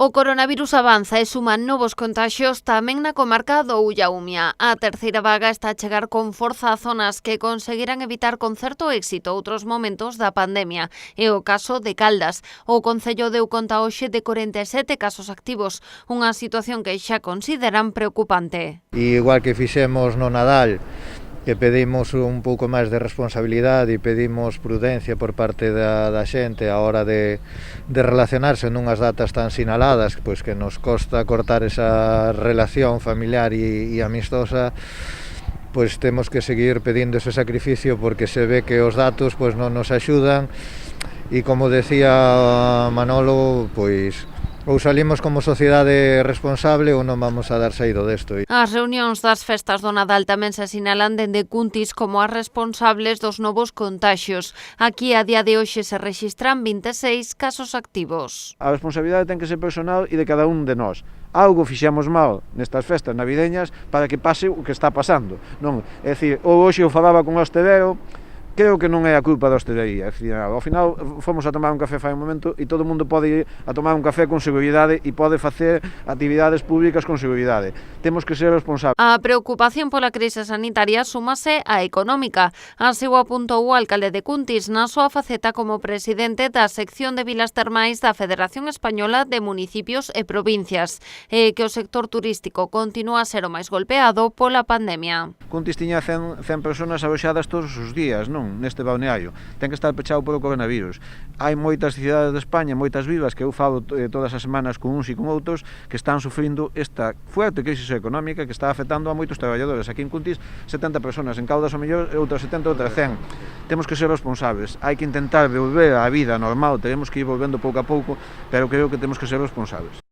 O coronavirus avanza e suman novos contaxios tamén na comarca do Ullaumia. A terceira vaga está a chegar con forza a zonas que conseguirán evitar con certo éxito outros momentos da pandemia. É o caso de Caldas. O concello deu conta hoxe de 47 casos activos, unha situación que xa consideran preocupante. Igual que fixemos no Nadal, que pedimos un pouco máis de responsabilidade e pedimos prudencia por parte da xente a hora de relacionarse nunhas datas tan sinaladas, pois que nos costa cortar esa relación familiar e amistosa, pois temos que seguir pedindo ese sacrificio porque se ve que os datos pois non nos axudan e, como decía Manolo, pois ou salimos como sociedade responsable ou non vamos a dar saído desto. As reunións das festas do Nadal tamén se sinalan dende Cuntis como as responsables dos novos contaxios. Aquí, a día de hoxe, se rexistran 26 casos activos. A responsabilidade ten que ser personal e de cada un de nós. Algo fixemos mal nestas festas navideñas para que pase o que está pasando. Non, é dicir, hoxe eu falaba con o hostelero, creo que non é a culpa da hostelería. Ao final fomos a tomar un café fai un momento e todo o mundo pode ir a tomar un café con seguridade e pode facer actividades públicas con seguridade. Temos que ser responsables. A preocupación pola crise sanitaria súmase á económica. Así o apuntou o alcalde de Cuntis na súa faceta como presidente da sección de vilas termais da Federación Española de Municipios e Provincias, e que o sector turístico continúa a ser o máis golpeado pola pandemia. Cuntis tiña 100 persoas aloxadas todos os días, non? Neste balneario. Ten que estar pechado polo coronavirus. Hai moitas cidades de España, moitas vivas, que eu falo todas as semanas con uns e con outros, que están sufrindo esta fuerte crise económica que está afectando a moitos traballadores. Aquí en Cuntis, 70 persoas, en Caldas o mellor, outras 70, outras 100. Temos que ser responsables. Hai que intentar volver á vida normal, teremos que ir volvendo pouco a pouco, pero creo que temos que ser responsables.